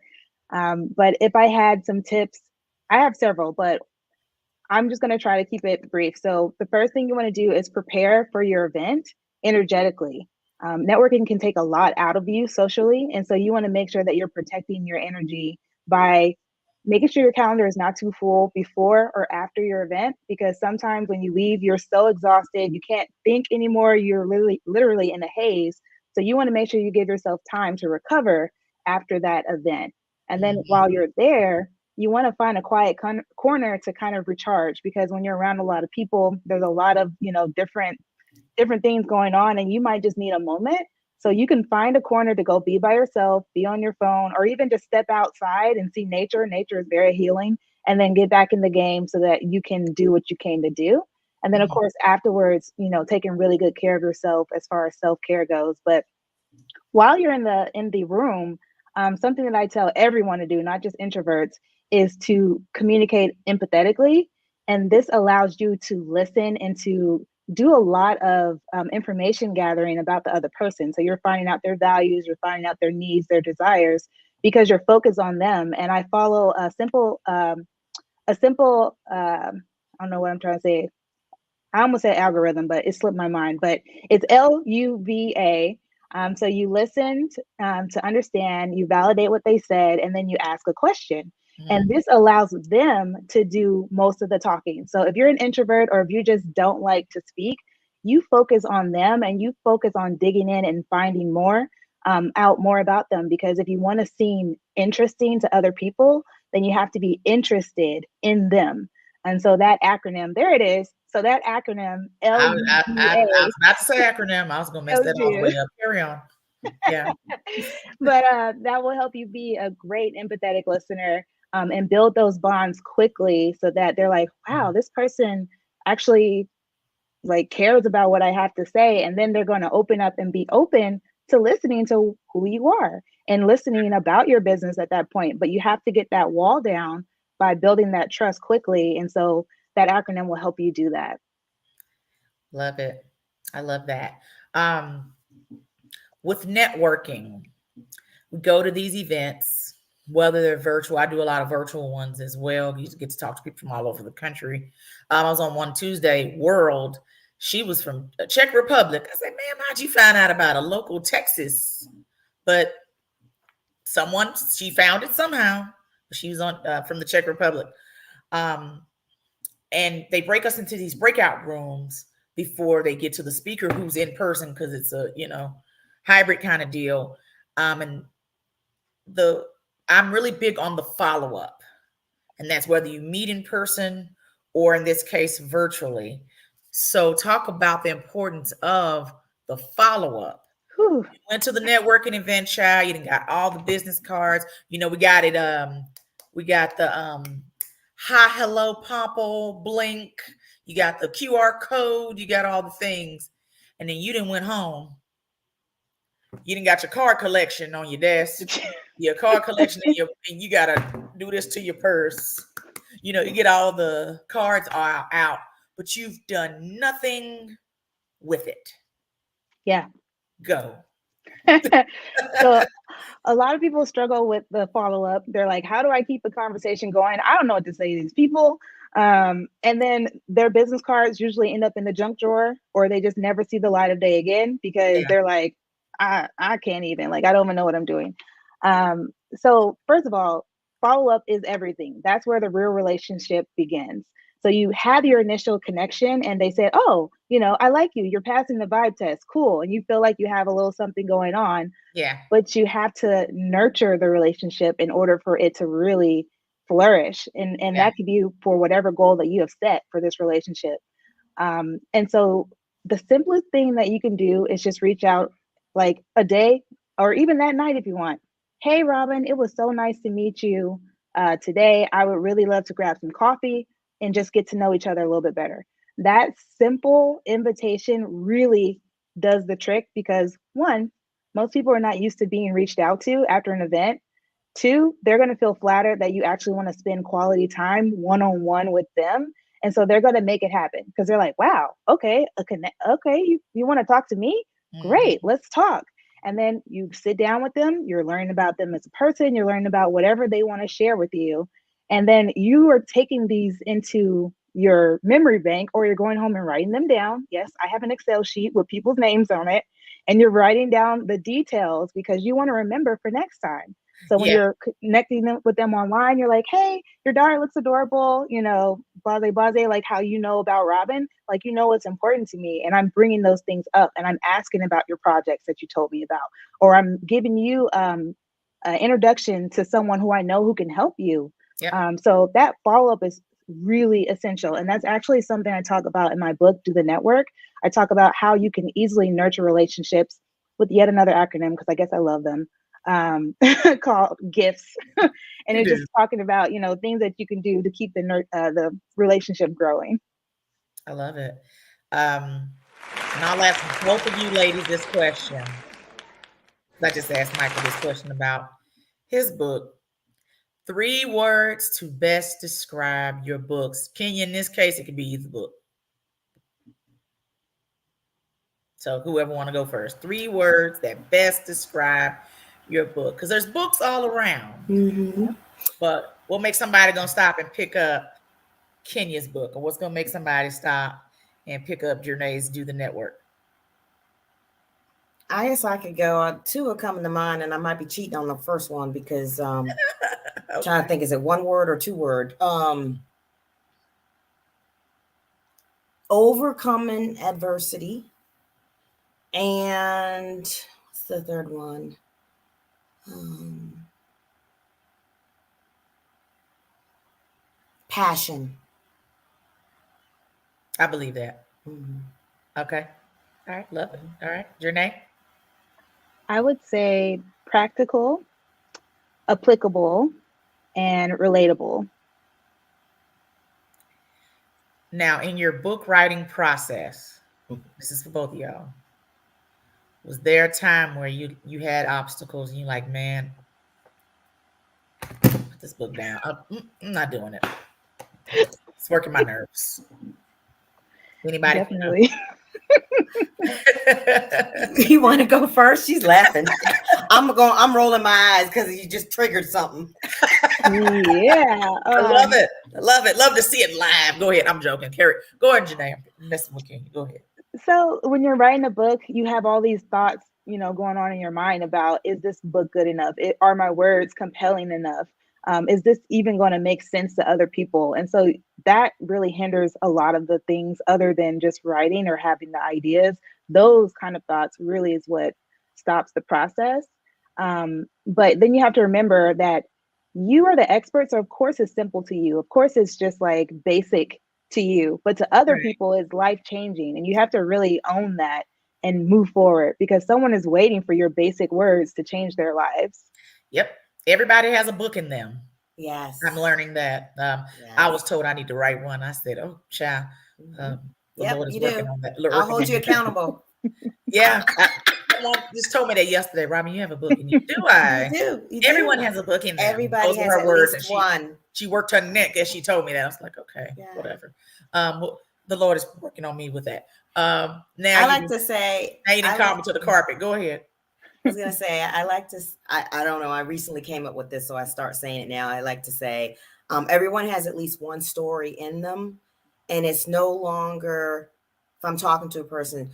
But if I had some tips, I have several, but I'm just going to try to keep it brief. So the first thing you want to do is prepare for your event energetically. Networking can take a lot out of you socially. And so you want to make sure that you're protecting your energy by making sure your calendar is not too full before or after your event, because sometimes when you leave, you're so exhausted, you can't think anymore. You're literally in a haze. So you want to make sure you give yourself time to recover after that event. And then while you're there, you want to find a quiet corner to kind of recharge, because when you're around a lot of people, there's a lot of, different things going on, and you might just need a moment. So you can find a corner to go be by yourself, be on your phone, or even just step outside and see nature. Nature is very healing. And then get back in the game so that you can do what you came to do. And then, of course, afterwards, taking really good care of yourself as far as self-care goes. But while you're in the room, something that I tell everyone to do, not just introverts, is to communicate empathetically. And this allows you to listen and to do a lot of information gathering about the other person. So you're finding out their values, you're finding out their needs, their desires, because you're focused on them. And I follow a simple, I don't know what I'm trying to say. I almost said algorithm, but it slipped my mind. But it's LUVA. So you listen to understand, you validate what they said, and then you ask a question. And this allows them to do most of the talking. So if you're an introvert or if you just don't like to speak, you focus on them and you focus on digging in and finding out more about them. Because if you want to seem interesting to other people, then you have to be interested in them. And so that acronym, there it is. So that acronym, I LUVA. was about to say acronym. I was going to mess that all the way up. Carry on. Yeah. But that will help you be a great empathetic listener, and build those bonds quickly so that they're like, wow, this person actually like cares about what I have to say. And then they're going to open up and be open to listening to who you are and listening about your business at that point. But you have to get that wall down by building that trust quickly. And so that acronym will help you do that. Love it. I love that. With networking, we go to these events, whether they're virtual. I do a lot of virtual ones as well. You get to talk to people from all over the country. I was on one Tuesday, World. She was from Czech Republic. I said, ma'am, how'd you find out about a local Texas? But she found it somehow. She was on from the Czech Republic. And they break us into these breakout rooms before they get to the speaker who's in person, because it's a, hybrid kind of deal. And I'm really big on the follow-up. And that's whether you meet in person or in this case, virtually. So talk about the importance of the follow-up. You went to the networking event, child. You done got all the business cards. We got it. We got the hi, hello, Pompo, blink. You got the QR code. You got all the things. And then you done went home. You done got your card collection on your desk. Your card collection, and you got to do this to your purse. You get all the cards out, but you've done nothing with it. Yeah. Go. So a lot of people struggle with the follow-up. They're like, how do I keep the conversation going? I don't know what to say to these people. And then their business cards usually end up in the junk drawer, or they just never see the light of day again, because they're like, I can't even, I don't even know what I'm doing. So first of all, follow-up is everything. That's where the real relationship begins. So you have your initial connection and they said, oh, I like you. You're passing the vibe test. Cool. And you feel like you have a little something going on. Yeah. But you have to nurture the relationship in order for it to really flourish. And that could be for whatever goal that you have set for this relationship. And so the simplest thing that you can do is just reach out like a day or even that night if you want. Hey, Robin, it was so nice to meet you. Today, I would really love to grab some coffee and just get to know each other a little bit better. That simple invitation really does the trick because one, most people are not used to being reached out to after an event. Two, they're going to feel flattered that you actually want to spend quality time one-on-one with them. And so they're going to make it happen because they're like, wow, okay, okay, you want to talk to me? Great, let's talk. And then you sit down with them, you're learning about them as a person, you're learning about whatever they want to share with you. And then you are taking these into your memory bank or you're going home and writing them down. Yes, I have an Excel sheet with people's names on it. And you're writing down the details because you want to remember for next time. So when you're connecting with them online, you're like, hey, your daughter looks adorable, blase, like how you know about Robin, like, what's important to me. And I'm bringing those things up and I'm asking about your projects that you told me about, or I'm giving you an introduction to someone who I know who can help you. Yep. So that follow-up is really essential. And that's actually something I talk about in my book, Do the Network. I talk about how you can easily nurture relationships with yet another acronym, because I guess I love them, called GIFTS. And it's just talking about, things that you can do to keep the relationship growing. I love it. And I'll ask both of you ladies this question. I just asked Michael this question about his book. 3 words to best describe your books. Kenya, in this case, it could be either book. So whoever want to go first. 3 words that best describe your book. Because there's books all around. Mm-hmm. But what makes somebody going to stop and pick up Kenya's book? Or what's going to make somebody stop and pick up Jernay's Do the Network? I guess I could go. 2 are coming to mind, and I might be cheating on the first one because okay. Trying to think, is it 1 word or 2 word? Overcoming adversity, and what's the third one? Passion. I believe that. Mm-hmm. Okay. All right. Love it. All right. Jernay? I would say practical, applicable, and relatable. Now, in your book writing process, this is for both of y'all. Was there a time where you had obstacles and you're like, man, put this book down. I'm not doing it. It's working my nerves. Anybody? Definitely. You want to go first? She's laughing. I'm rolling my eyes because you just triggered something. Yeah. I love it. I love it. Love to see it live. Go ahead. I'm joking. Carrie, go ahead, Jernay. I'm messing with you. Go ahead. So when you're writing a book, you have all these thoughts, going on in your mind about, is this book good enough? Are my words compelling enough? Is this even going to make sense to other people? And so that really hinders a lot of the things other than just writing or having the ideas. Those kind of thoughts really is what stops the process. But then you have to remember that you are the expert. So of course it's simple to you. Of course it's just like basic to you, but to other people it's life-changing. And you have to really own that and move forward because someone is waiting for your basic words to change their lives. Yep. Everybody has a book in them. Yes. I'm learning that. I was told I need to write one. I said, oh, child. The Lord is working on that. I'll hold you accountable. Yeah. Someone just told me that yesterday. Robin, you have a book in you. Do I? You do. Everyone has a book in them. Everybody Those has were her at words, least and one. She worked her neck as she told me that. I was like, okay, whatever. The Lord is working on me with that. Now I like to say, now you didn't call me to the carpet. Go ahead. I was gonna say, I like to. I don't know. I recently came up with this, so I start saying it now. I like to say, everyone has at least one story in them, and it's no longer. If I'm talking to a person,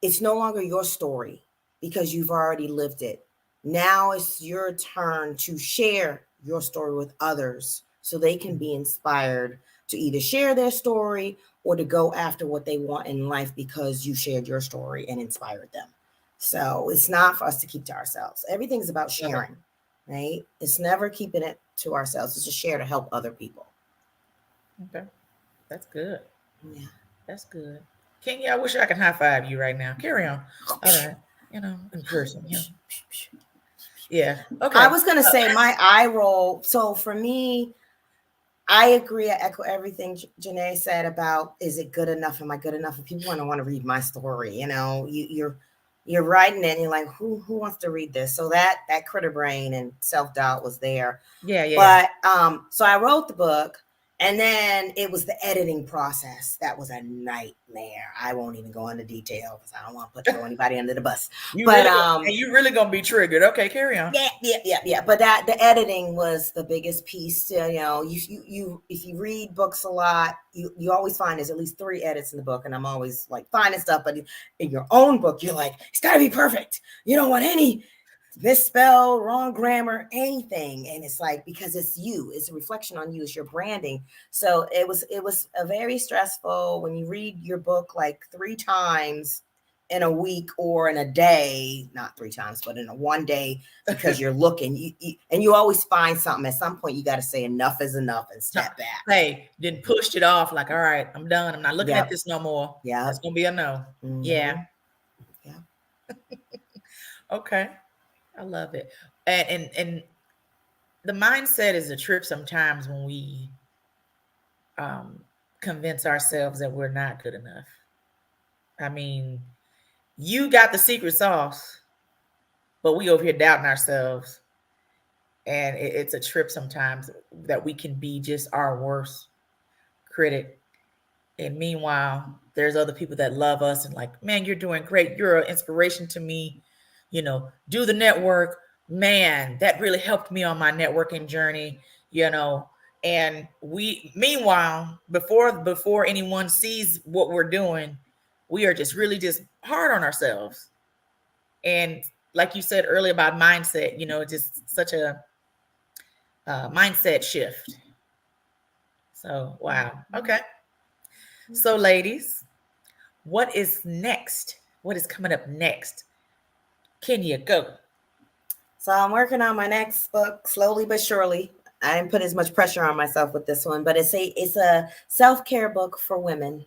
it's no longer your story because you've already lived it. Now it's your turn to share your story with others so they can be inspired to either share their story or to go after what they want in life because you shared your story and inspired them. So it's not for us to keep to ourselves. Everything's about sharing, right? It's never keeping it to ourselves. It's to share to help other people. Okay. That's good. Yeah. That's good. Kenya, I wish I could high five you right now. Carry on. All right. In person. Yeah. Okay. I was going to say my eye roll. So for me, I agree. I echo everything Janae said about, is it good enough? Am I good enough? If people want to read my story, you're writing it and you're like, who wants to read this? So that critter brain and self-doubt was there. Yeah. But so I wrote the book, and then it was the editing process that was a nightmare. I won't even go into detail because I don't want to throw anybody under the bus. You really gonna be triggered. Okay, carry on. Yeah. But the editing was the biggest piece. You if you read books a lot, you always find there's at least 3 edits in the book, and I'm always like finding stuff. But in your own book, you're like, it's got to be perfect. You don't want any misspell, wrong grammar, anything. And it's like, because it's you, it's a reflection on you, it's your branding. So it was a very stressful when you read your book like 3 times in a week or in a day, not 3 times, but in a one day, because you're looking, and you always find something. At some point, you got to say enough is enough and step back. Hey, then pushed it off like, all right, I'm done. I'm not looking at this no more. Yeah. It's going to be a no. Mm-hmm. Yeah. Yeah. Okay. I love it. And the mindset is a trip sometimes when we convince ourselves that we're not good enough. I mean, you got the secret sauce, but we over here doubting ourselves. And it's a trip sometimes that we can be just our worst critic. And meanwhile, there's other people that love us and like, man, you're doing great. You're an inspiration to me. Do the network. Man, that really helped me on my networking journey, And meanwhile, before anyone sees what we're doing, we are just really just hard on ourselves. And like you said earlier about mindset, just such a mindset shift. So, wow. Okay. So, ladies, what is next? What is coming up next? Kenya, go. So I'm working on my next book slowly but surely. I didn't put as much pressure on myself with this one, but it's a self-care book for women.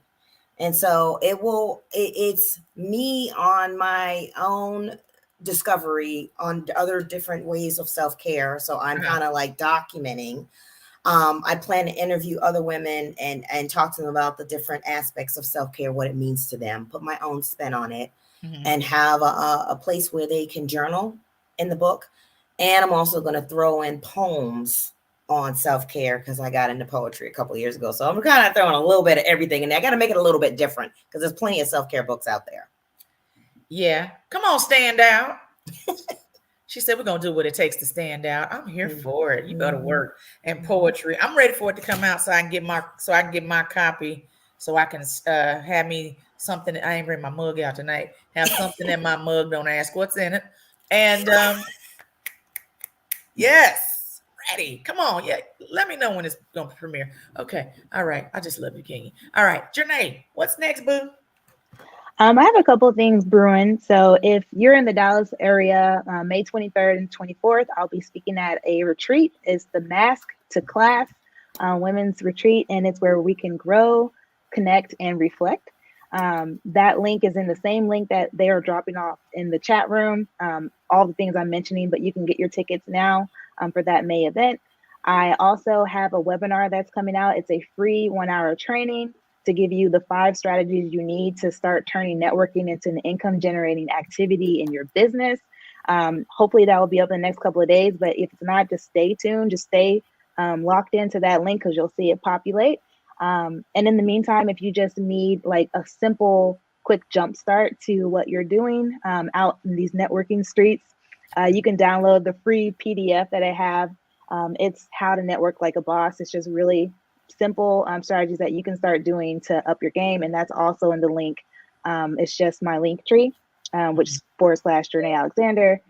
And so it's me on my own discovery on other different ways of self-care. So I'm kind of like documenting. I plan to interview other women and talk to them about the different aspects of self-care, what it means to them, put my own spin on it, and have a place where they can journal in the book. And I'm also going to throw in poems on self-care because I got into poetry a couple of years ago. So I'm kind of throwing a little bit of everything in there. I got to make it a little bit different because there's plenty of self-care books out there. Yeah. Come on, stand out. She said, we're going to do what it takes to stand out. I'm here for it. You better work. And poetry. I'm ready for it to come out so I can get my copy, so I can have me something. I ain't bring my mug out tonight. Have something in my mug. Don't ask what's in it. And yes, ready. Come on. Yeah. Let me know when it's going to premiere. Okay. All right. I just love you, King. All right. Janae, what's next, boo? I have a couple of things brewing. So if you're in the Dallas area, May 23rd and 24th, I'll be speaking at a retreat. It's the Mask to Class women's retreat, and it's where we can grow, connect, and reflect. That link is in the same link that they are dropping off in the chat room. All the things I'm mentioning, but you can get your tickets now for that May event. I also have a webinar that's coming out. It's a free 1-hour training to give you the 5 strategies you need to start turning networking into an income generating activity in your business. Hopefully that will be up in the next couple of days, but if it's not, just stay tuned, just stay locked into that link because you'll see it populate. And in the meantime, if you just need like a simple, quick jump start to what you're doing out in these networking streets, you can download the free PDF that I have. It's How to Network Like a Boss. It's just really simple strategies that you can start doing to up your game. And that's also in the link. It's just my link tree, which is / Janae Alexander.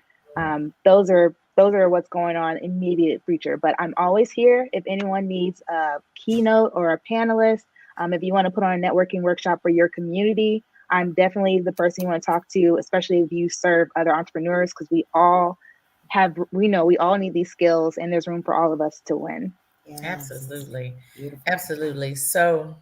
Those are what's going on immediate future, but I'm always here. If anyone needs a keynote or a panelist, if you want to put on a networking workshop for your community, I'm definitely the person you want to talk to, especially if you serve other entrepreneurs, because we all need these skills and there's room for all of us to win. Yes. Absolutely. Beautiful. Absolutely. So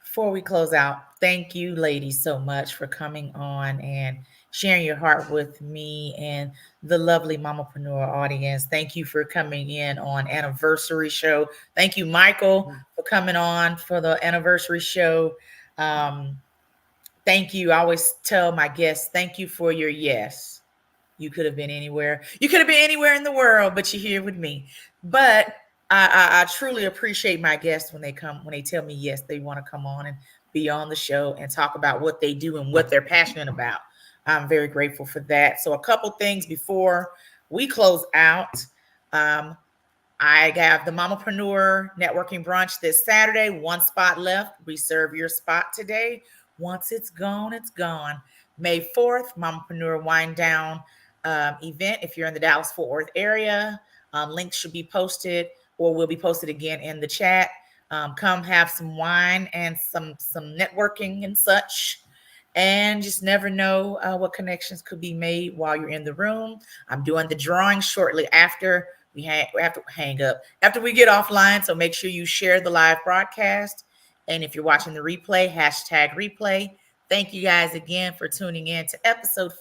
before we close out, thank you, ladies, so much for coming on and sharing your heart with me and the lovely Mamapreneur audience. Thank you for coming in on anniversary show. Thank you, Michael, for coming on for the anniversary show. Thank you. I always tell my guests, thank you for your yes. You could have been anywhere. You could have been anywhere in the world, but you're here with me. But I truly appreciate my guests when they come, when they tell me yes, they want to come on and be on the show and talk about what they do and what they're passionate about. I'm very grateful for that. So a couple things before we close out. Um, I have the Mamapreneur networking brunch this Saturday. One spot left. Reserve your spot today. Once it's gone, it's gone. May 4th, Mamapreneur Wind Down event. If you're in the Dallas Fort Worth area, links should be posted or will be posted again in the chat. Come have some wine and some networking and such. And just never know what connections could be made while you're in the room. I'm doing the drawing shortly after we have to hang up, after we get offline. So make sure you share the live broadcast. And if you're watching the replay, hashtag replay. Thank you guys again for tuning in to episode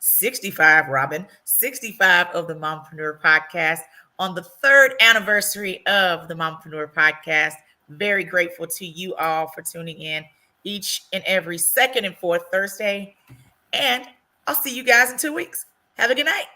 65, Robin, 65 of the Mompreneur Podcast on the 3rd anniversary of the Mompreneur Podcast. Very grateful to you all for tuning in each and every second and fourth Thursday. And I'll see you guys in 2 weeks. Have a good night.